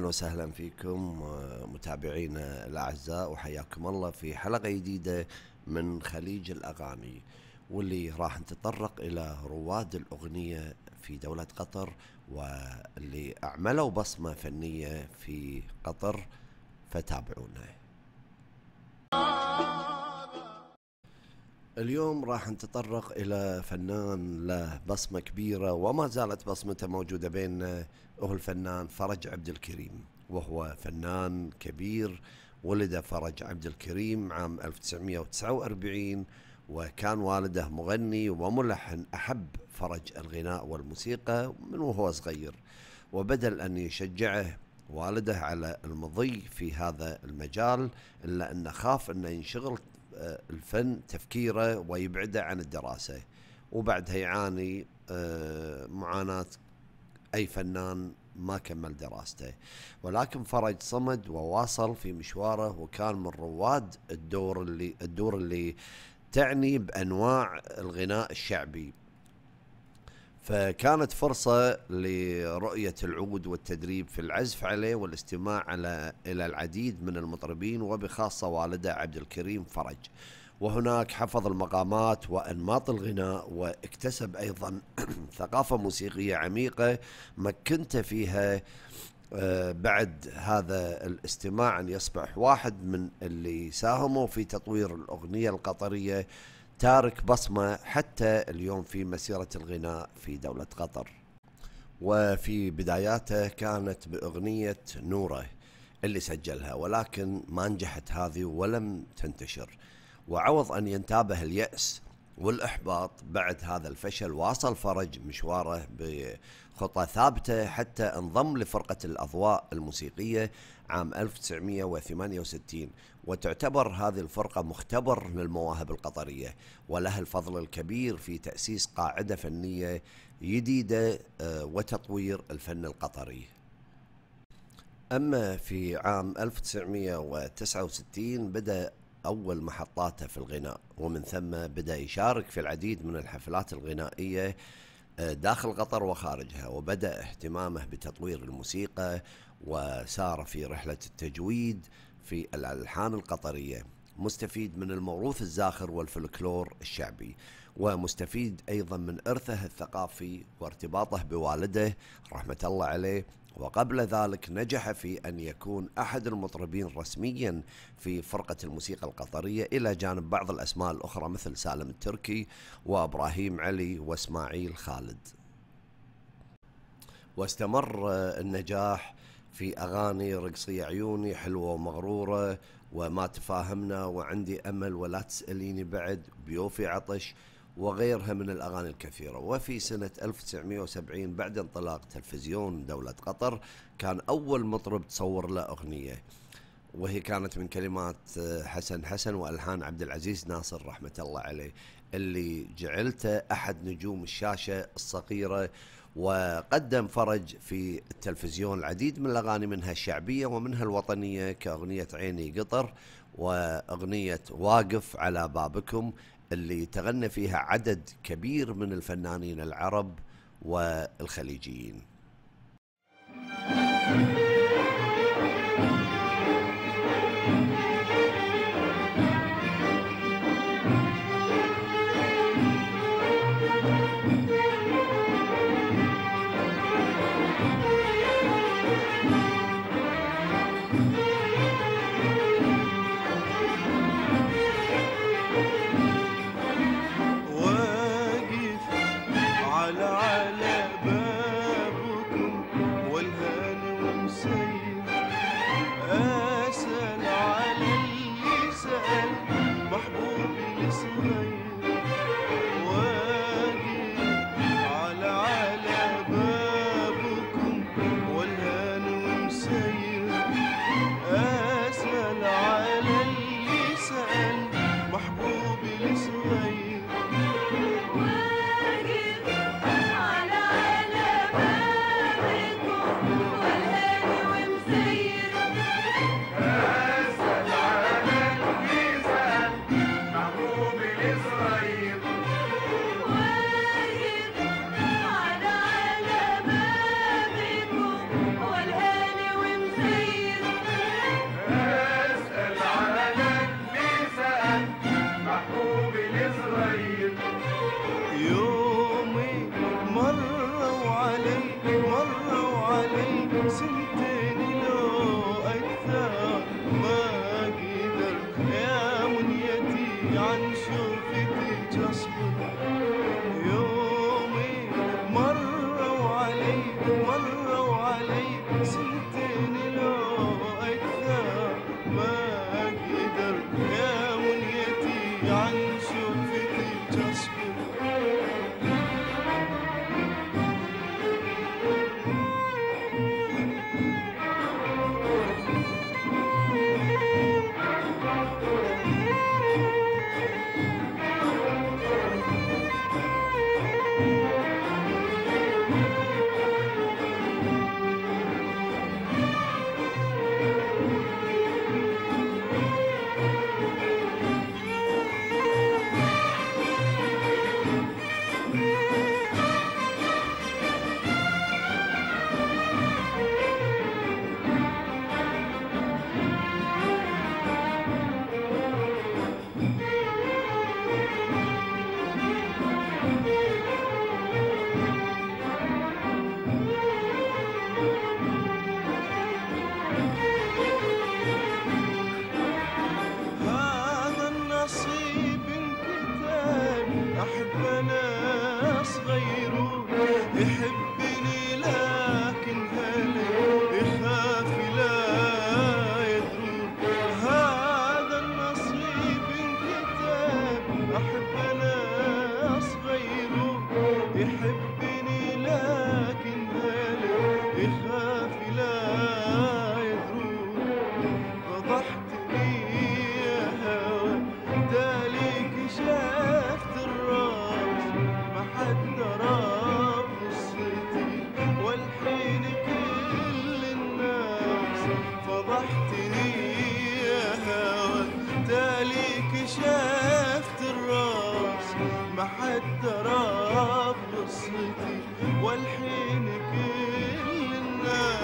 أهلا وسهلا فيكم متابعينا الأعزاء، وحياكم الله في حلقة جديدة من خليج الأغاني، واللي راح نتطرق إلى رواد الأغنية في دولة قطر واللي أعملوا بصمة فنية في قطر، فتابعونا. اليوم راح نتطرق إلى فنان له بصمة كبيرة وما زالت بصمته موجودة بيننا، وهو الفنان فرج عبد الكريم. وهو فنان كبير، ولد فرج عبد الكريم عام 1949، وكان والده مغني وملحن. أحب فرج الغناء والموسيقى من وهو صغير، وبدل أن يشجعه والده على المضي في هذا المجال، إلا أنه خاف أنه ينشغل الفن تفكيره ويبعده عن الدراسة، وبعدها يعاني معاناة أي فنان ما كمل دراسته. ولكن فرج صمد وواصل في مشواره، وكان من رواد الدور اللي تعني بأنواع الغناء الشعبي. فكانت فرصة لرؤية العود والتدريب في العزف عليه والاستماع إلى العديد من المطربين، وبخاصة والده عبد الكريم فرج. وهناك حفظ المقامات وأنماط الغناء، واكتسب أيضا ثقافة موسيقية عميقة مكنت فيها بعد هذا الاستماع أن يصبح واحد من اللي ساهموا في تطوير الأغنية القطرية، تارك بصمة حتى اليوم في مسيرة الغناء في دولة قطر. وفي بداياته كانت بأغنية نوره اللي سجلها، ولكن ما نجحت هذه ولم تنتشر. وعوض أن ينتابه اليأس والإحباط بعد هذا الفشل، واصل فرج مشواره بخطى ثابتة حتى انضم لفرقة الأضواء الموسيقية عام 1968، وتعتبر هذه الفرقة مختبر للمواهب القطرية، ولها الفضل الكبير في تأسيس قاعدة فنية جديدة وتطوير الفن القطري. أما في عام 1969 بدأ أول محطاته في الغناء، ومن ثم بدأ يشارك في العديد من الحفلات الغنائية داخل قطر وخارجها، وبدأ اهتمامه بتطوير الموسيقى، وسار في رحلة التجويد في الألحان القطرية، مستفيد من الموروث الزاخر والفلكلور الشعبي، ومستفيد أيضا من إرثه الثقافي وارتباطه بوالده رحمة الله عليه. وقبل ذلك نجح في أن يكون أحد المطربين رسميا في فرقة الموسيقى القطرية، إلى جانب بعض الأسماء الأخرى مثل سالم التركي وإبراهيم علي وإسماعيل خالد. واستمر النجاح في أغاني رقصية عيوني، حلوة ومغرورة، وما تفاهمنا، وعندي أمل، ولا تسأليني بعد، بيوفي عطش، وغيرها من الأغاني الكثيرة. وفي سنة 1970 بعد انطلاق تلفزيون دولة قطر، كان أول مطرب تصور له أغنية، وهي كانت من كلمات حسن حسن وألحان عبد العزيز ناصر رحمة الله عليه، اللي جعلته أحد نجوم الشاشة الصغيرة. وقدم فرج في التلفزيون العديد من الأغاني، منها الشعبية ومنها الوطنية، كأغنية عيني قطر، وأغنية واقف على بابكم، اللي تغنى فيها عدد كبير من الفنانين العرب والخليجيين. على بابكم والهان عن شوفتي تصبر. هذا النصيب انكتب، أحب ناس غيره يحبني لكن هل يخاف لا يدرون. هذا النصيب انكتب، أحب ناس غيره يحبني لكن هل يخاف لا يدرون. فضحتني يا هوى دالي كشفت الراس، ما حد درى قصتي والحين كل الناس. فضحتني يا هوى دالي كشفت الراس، ما حد درى قصتي والحين كل الناس.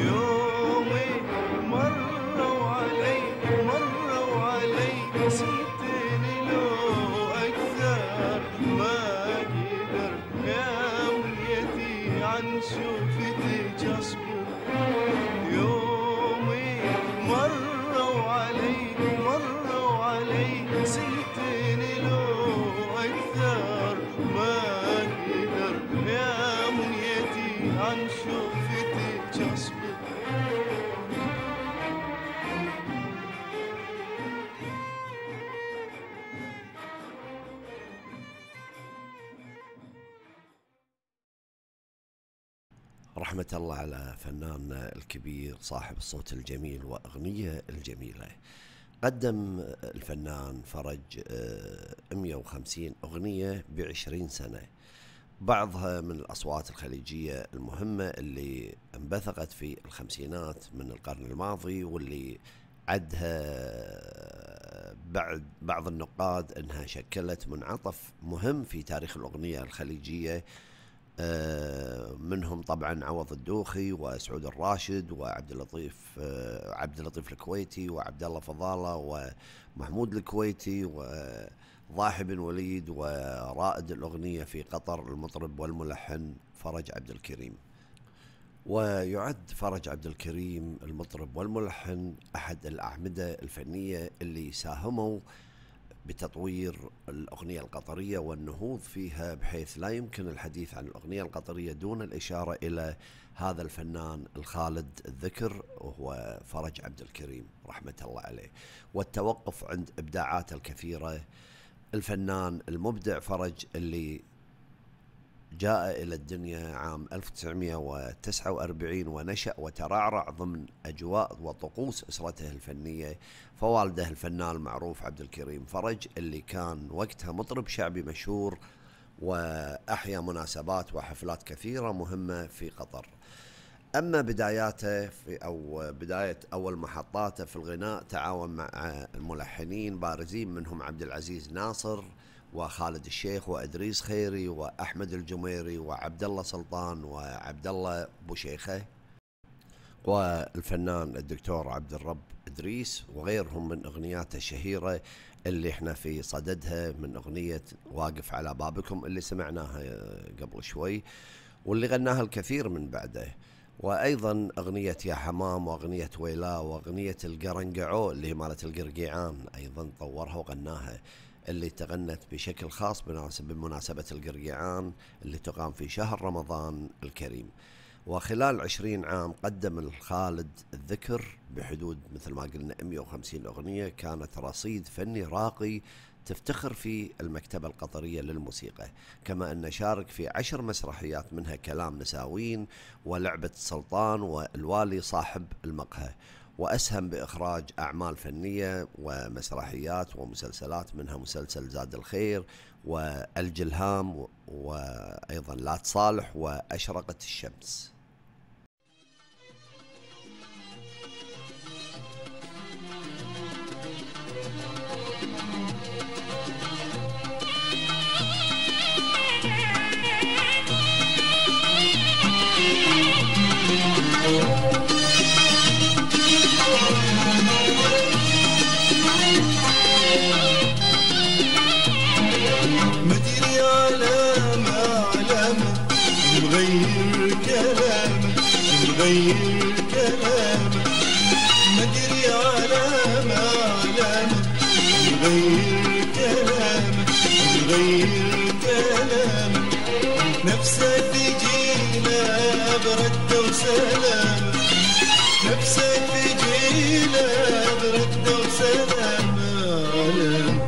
يومي مروا علي سنتين لو أكثر، ما أقدر يا وليتي عن شوفتي تصبر. يومي مروا علي سنتين لو أكثر، ما أقدر يا وليتي عن شوفتي تصبر. رحمة الله على فنان الكبير صاحب الصوت الجميل وأغنية الجميلة. قدم الفنان فرج 150 أغنية ب20 سنة، بعضها من الأصوات الخليجية المهمة اللي انبثقت في الخمسينات من القرن الماضي، واللي عدها بعض النقاد أنها شكلت منعطف مهم في تاريخ الأغنية الخليجية. منهم طبعا عوض الدوخي وسعود الراشد وعبد اللطيف الكويتي وعبد الله فضالة ومحمود الكويتي وضاحي بن وليد، ورائد الأغنية في قطر المطرب والملحن فرج عبد الكريم. ويعد فرج عبد الكريم المطرب والملحن أحد الأعمدة الفنية اللي ساهموا بتطوير الأغنية القطرية والنهوض فيها، بحيث لا يمكن الحديث عن الأغنية القطرية دون الإشارة إلى هذا الفنان الخالد الذكر، وهو فرج عبد الكريم رحمة الله عليه، والتوقف عند إبداعاته الكثيرة. الفنان المبدع فرج اللي جاء إلى الدنيا عام 1949 ونشأ وترعرع ضمن أجواء وطقوس أسرته الفنية. فوالده الفنان المعروف عبد الكريم فرج اللي كان وقتها مطرب شعبي مشهور، وأحيا مناسبات وحفلات كثيرة مهمة في قطر. أما بداياته بداية أول محطاته في الغناء، تعاون مع الملحنين بارزين منهم عبد العزيز ناصر وخالد الشيخ وإدريس خيري وأحمد الجميري وعبد الله سلطان وعبد الله بوشيخة. والفنان الدكتور عبد الرب إدريس، وغيرهم من أغنياته الشهيرة اللي احنا في صددها، من أغنية واقف على بابكم اللي سمعناها قبل شوي، واللي غناها الكثير من بعده، وأيضا أغنية يا حمام، وأغنية ويلا، وأغنية القرنقعو اللي هي مالت القرقيعان أيضا طورها وغناها، اللي تغنت بشكل خاص بمناسبة القرقيعان اللي تقام في شهر رمضان الكريم. وخلال 20 عام قدم الخالد الذكر بحدود مثل ما قلنا 150 أغنية، كانت رصيد فني راقي تفتخر في المكتبة القطرية للموسيقى، كما أن شارك في 10 مسرحيات منها كلام نساوين ولعبة السلطان والوالي صاحب المقهى، وأسهم بإخراج أعمال فنية ومسرحيات ومسلسلات منها مسلسل زاد الخير والجلهام، وأيضا لا تصالح وأشرقت الشمس. مدري علامة علامة مغير كلامه مغير كلامه، مدري علامة علامة مغير كلامه مغير كلامه، نفسه تجينا برده وسلامه، نفسه تجينا برده وسلامه علامه.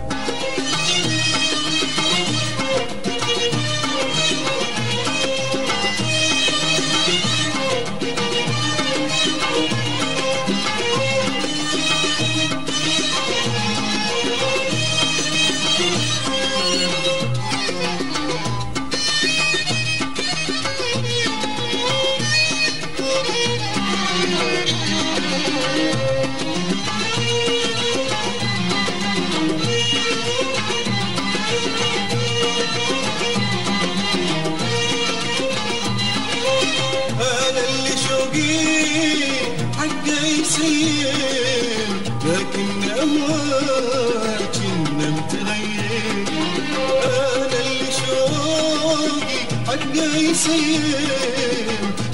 لكن أمواج كنا متغير، أنا اللي شوقي حقه يسير،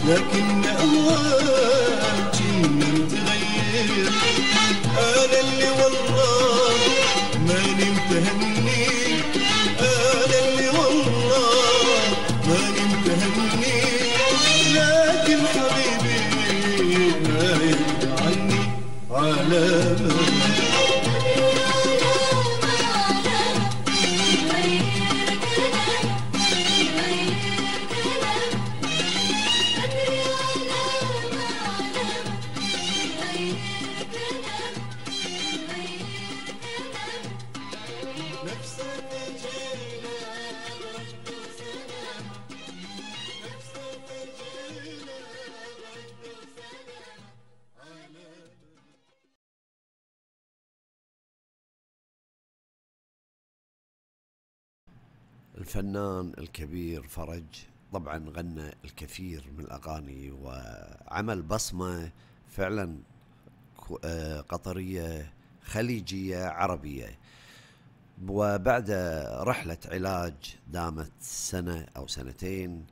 لكن أمواج كنا متغير، أنا اللي والله ماني متهني، أنا اللي والله ماني متهني، لكن حبيبي ما يبعد عني علامة. الفنان الكبير فرج طبعا غنى الكثير من الأغاني وعمل بصمة فعلا قطرية خليجية عربية. وبعد رحلة علاج دامت سنة أو سنتين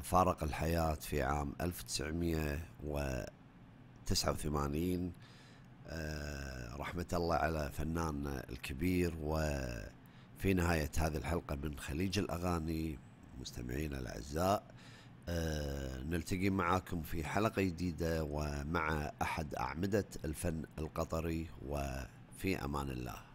فارق الحياة في عام 1989. رحمة الله على فنان الكبير. وفي نهاية هذه الحلقة من خليج الأغاني مستمعينا الأعزاء نلتقي معاكم في حلقة جديدة ومع أحد أعمدة الفن القطري، وفي أمان الله.